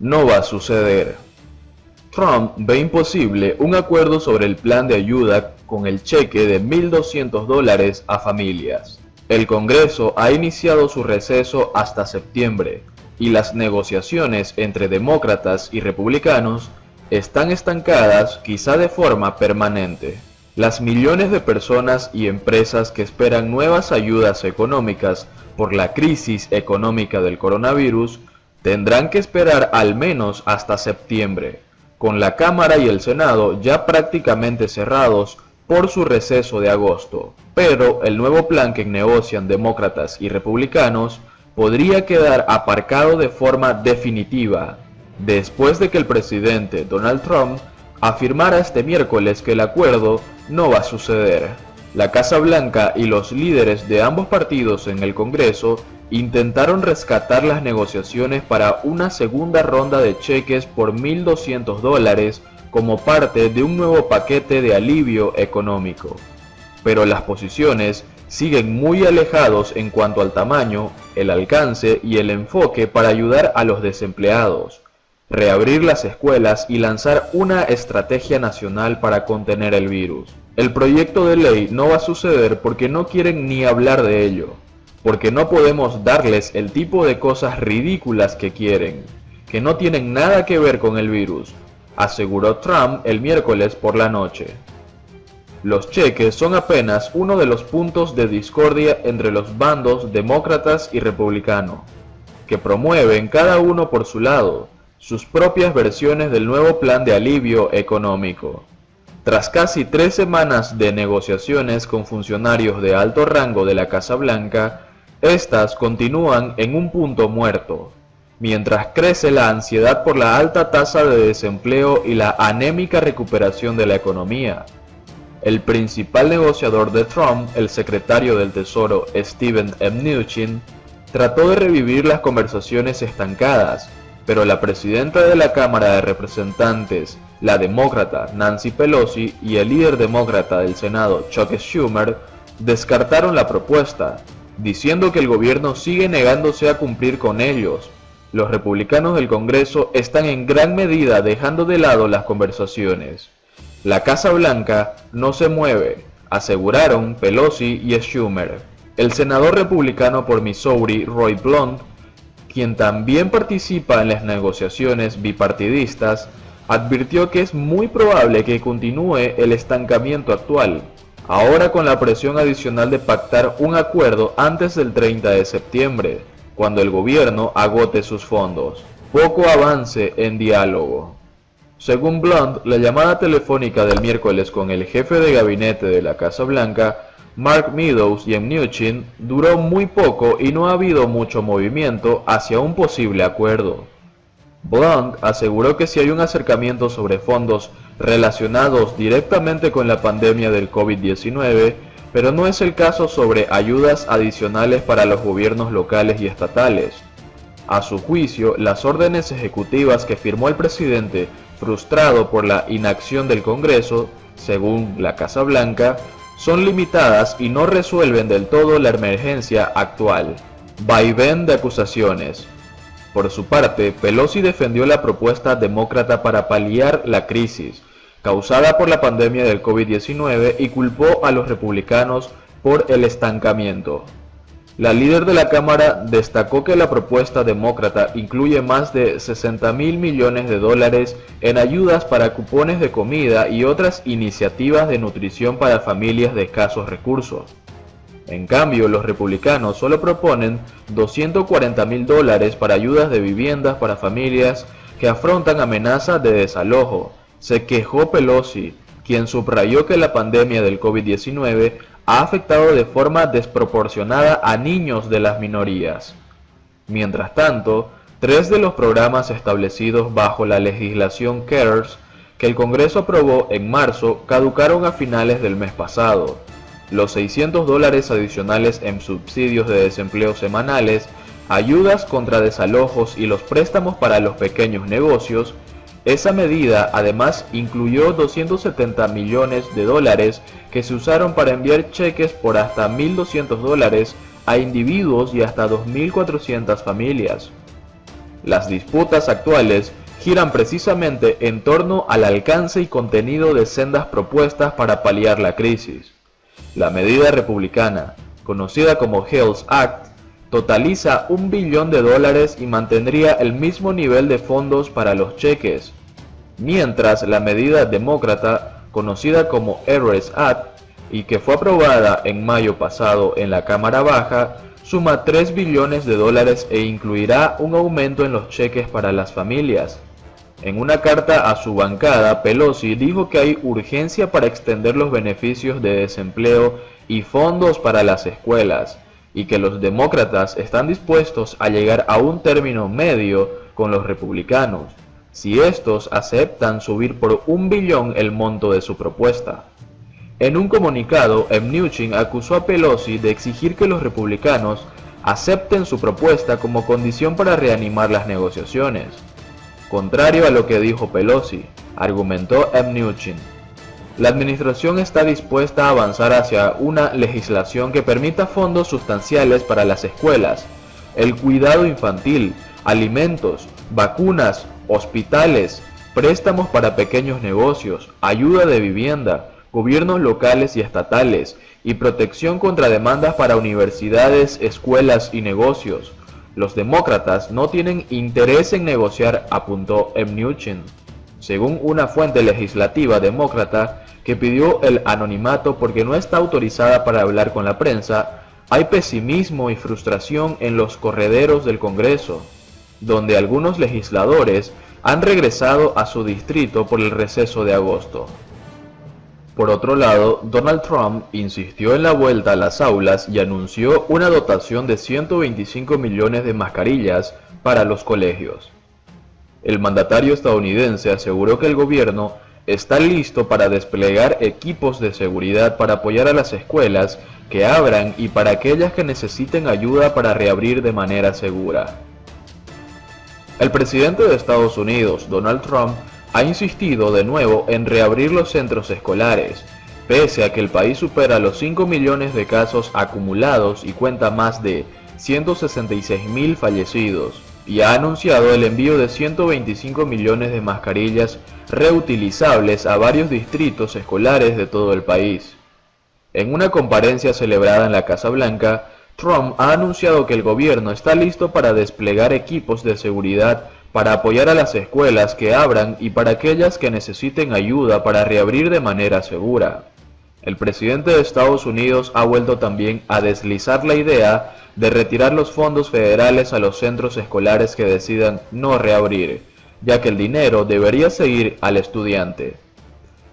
no va a suceder. Trump ve imposible un acuerdo sobre el plan de ayuda con el cheque de $1.200 a familias. El Congreso ha iniciado su receso hasta septiembre y las negociaciones entre demócratas y republicanos están estancadas quizá de forma permanente. Las millones de personas y empresas que esperan nuevas ayudas económicas por la crisis económica del coronavirus tendrán que esperar al menos hasta septiembre, con la Cámara y el Senado ya prácticamente cerrados por su receso de agosto. Pero el nuevo plan que negocian demócratas y republicanos podría quedar aparcado de forma definitiva, después de que el presidente Donald Trump afirmara este miércoles que el acuerdo no va a suceder. La Casa Blanca y los líderes de ambos partidos en el Congreso intentaron rescatar las negociaciones para una segunda ronda de cheques por $1.200 como parte de un nuevo paquete de alivio económico. Pero las posiciones siguen muy alejados en cuanto al tamaño, el alcance y el enfoque para ayudar a los desempleados, reabrir las escuelas y lanzar una estrategia nacional para contener el virus. El proyecto de ley no va a suceder porque no quieren ni hablar de ello, porque no podemos darles el tipo de cosas ridículas que quieren, que no tienen nada que ver con el virus, aseguró Trump el miércoles por la noche. Los cheques son apenas uno de los puntos de discordia entre los bandos demócratas y republicano, que promueven cada uno por su lado sus propias versiones del nuevo plan de alivio económico. Tras casi 3 semanas de negociaciones con funcionarios de alto rango de la Casa Blanca, estas continúan en un punto muerto, mientras crece la ansiedad por la alta tasa de desempleo y la anémica recuperación de la economía. El principal negociador de Trump, el secretario del Tesoro Steven Mnuchin, trató de revivir las conversaciones estancadas, pero la presidenta de la Cámara de Representantes, la demócrata Nancy Pelosi, y el líder demócrata del Senado Chuck Schumer descartaron la propuesta, diciendo que el gobierno sigue negándose a cumplir con ellos. Los republicanos del Congreso están en gran medida dejando de lado las conversaciones. La Casa Blanca no se mueve, aseguraron Pelosi y Schumer. El senador republicano por Missouri, Roy Blunt, quien también participa en las negociaciones bipartidistas, advirtió que es muy probable que continúe el estancamiento actual, ahora con la presión adicional de pactar un acuerdo antes del 30 de septiembre, cuando el gobierno agote sus fondos. Poco avance en diálogo. Según Blunt, la llamada telefónica del miércoles con el jefe de gabinete de la Casa Blanca, Mark Meadows, y Mnuchin duró muy poco y no ha habido mucho movimiento hacia un posible acuerdo. Blunt aseguró que si hay un acercamiento sobre fondos relacionados directamente con la pandemia del COVID-19, pero no es el caso sobre ayudas adicionales para los gobiernos locales y estatales. A su juicio, las órdenes ejecutivas que firmó el presidente, frustrado por la inacción del Congreso, según la Casa Blanca, son limitadas y no resuelven del todo la emergencia actual. Vaivén de acusaciones. Por su parte, Pelosi defendió la propuesta demócrata para paliar la crisis causada por la pandemia del COVID-19 y culpó a los republicanos por el estancamiento. La líder de la Cámara destacó que la propuesta demócrata incluye más de $60.000 millones en ayudas para cupones de comida y otras iniciativas de nutrición para familias de escasos recursos. En cambio, los republicanos solo proponen $240.000 para ayudas de viviendas para familias que afrontan amenazas de desalojo, se quejó Pelosi, quien subrayó que la pandemia del COVID-19 ha afectado de forma desproporcionada a niños de las minorías. Mientras tanto, 3 de los programas establecidos bajo la legislación CARES que el Congreso aprobó en marzo caducaron a finales del mes pasado. Los $600 adicionales en subsidios de desempleo semanales, ayudas contra desalojos y los préstamos para los pequeños negocios. Esa medida además incluyó $270 millones que se usaron para enviar cheques por hasta $1.200 a individuos y hasta 2.400 familias. Las disputas actuales giran precisamente en torno al alcance y contenido de sendas propuestas para paliar la crisis. La medida republicana, conocida como HEALS Act, totaliza $1 billón y mantendría el mismo nivel de fondos para los cheques, mientras la medida demócrata, conocida como ERAS Act, y que fue aprobada en mayo pasado en la Cámara Baja, suma $3 billones e incluirá un aumento en los cheques para las familias. En una carta a su bancada, Pelosi dijo que hay urgencia para extender los beneficios de desempleo y fondos para las escuelas, y que los demócratas están dispuestos a llegar a un término medio con los republicanos, si estos aceptan subir por $1 billón el monto de su propuesta. En un comunicado, Mnuchin acusó a Pelosi de exigir que los republicanos acepten su propuesta como condición para reanimar las negociaciones. Contrario a lo que dijo Pelosi, argumentó Mnuchin, la administración está dispuesta a avanzar hacia una legislación que permita fondos sustanciales para las escuelas, el cuidado infantil, alimentos, vacunas, hospitales, préstamos para pequeños negocios, ayuda de vivienda, gobiernos locales y estatales, y protección contra demandas para universidades, escuelas y negocios. Los demócratas no tienen interés en negociar, apuntó Mnuchin, según una fuente legislativa demócrata que pidió el anonimato porque no está autorizada para hablar con la prensa. Hay pesimismo y frustración en los correderos del Congreso, donde algunos legisladores han regresado a su distrito por el receso de agosto. Por otro lado, Donald Trump insistió en la vuelta a las aulas y anunció una dotación de 125 millones de mascarillas para los colegios. El mandatario estadounidense aseguró que el gobierno está listo para desplegar equipos de seguridad para apoyar a las escuelas que abran y para aquellas que necesiten ayuda para reabrir de manera segura. El presidente de Estados Unidos, Donald Trump, ha insistido de nuevo en reabrir los centros escolares, pese a que el país supera los 5 millones de casos acumulados y cuenta más de 166.000 fallecidos, y ha anunciado el envío de 125 millones de mascarillas reutilizables a varios distritos escolares de todo el país. En una conferencia celebrada en la Casa Blanca, Trump ha anunciado que el gobierno está listo para desplegar equipos de seguridad para apoyar a las escuelas que abran y para aquellas que necesiten ayuda para reabrir de manera segura. El presidente de Estados Unidos ha vuelto también a deslizar la idea de retirar los fondos federales a los centros escolares que decidan no reabrir, ya que el dinero debería seguir al estudiante.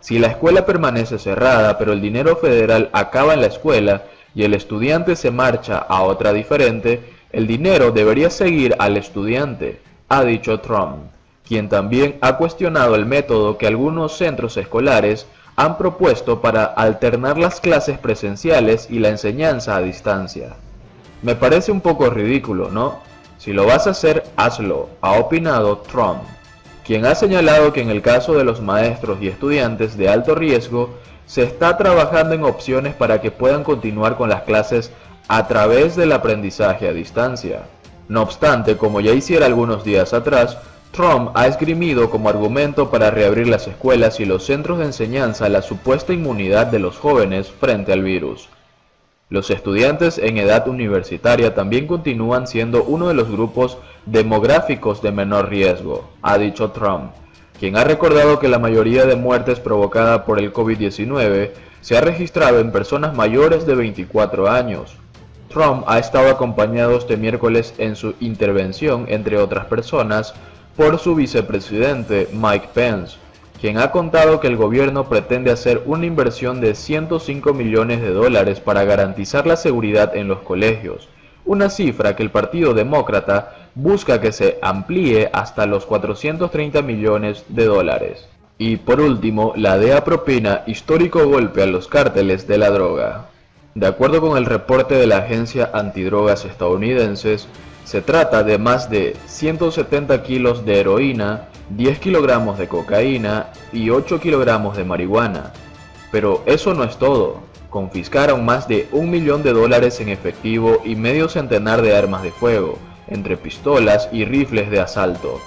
Si la escuela permanece cerrada pero el dinero federal acaba en la escuela y el estudiante se marcha a otra diferente, el dinero debería seguir al estudiante, ha dicho Trump, quien también ha cuestionado el método que algunos centros escolares han propuesto para alternar las clases presenciales y la enseñanza a distancia. Me parece un poco ridículo, ¿no? Si lo vas a hacer, hazlo, ha opinado Trump, quien ha señalado que en el caso de los maestros y estudiantes de alto riesgo, se está trabajando en opciones para que puedan continuar con las clases a través del aprendizaje a distancia. No obstante, como ya hiciera algunos días atrás, Trump ha esgrimido como argumento para reabrir las escuelas y los centros de enseñanza la supuesta inmunidad de los jóvenes frente al virus. Los estudiantes en edad universitaria también continúan siendo uno de los grupos demográficos de menor riesgo, ha dicho Trump, quien ha recordado que la mayoría de muertes provocadas por el COVID-19 se ha registrado en personas mayores de 24 años. Trump ha estado acompañado este miércoles en su intervención, entre otras personas, por su vicepresidente Mike Pence, quien ha contado que el gobierno pretende hacer una inversión de $105 millones para garantizar la seguridad en los colegios, una cifra que el Partido Demócrata busca que se amplíe hasta los $430 millones. Y por último, la DEA propina histórico golpe a los cárteles de la droga. De acuerdo con el reporte de la agencia antidrogas estadounidenses, se trata de más de 170 kilos de heroína, 10 kilogramos de cocaína y 8 kilogramos de marihuana. Pero eso no es todo. Confiscaron más de $1 millón en efectivo y medio centenar de armas de fuego, entre pistolas y rifles de asalto.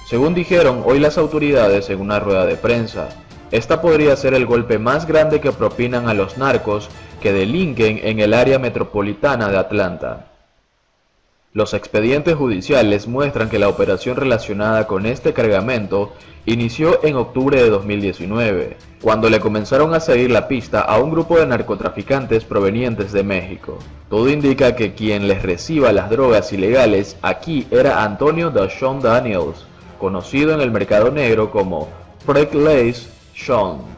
Según dijeron hoy las autoridades en una rueda de prensa, esta podría ser el golpe más grande que propinan a los narcos que delinquen en el área metropolitana de Atlanta. Los expedientes judiciales muestran que la operación relacionada con este cargamento inició en octubre de 2019, cuando le comenzaron a seguir la pista a un grupo de narcotraficantes provenientes de México. Todo indica que quien les reciba las drogas ilegales aquí era Antonio Dashon Daniels, conocido en el mercado negro como Freak Lace Sean.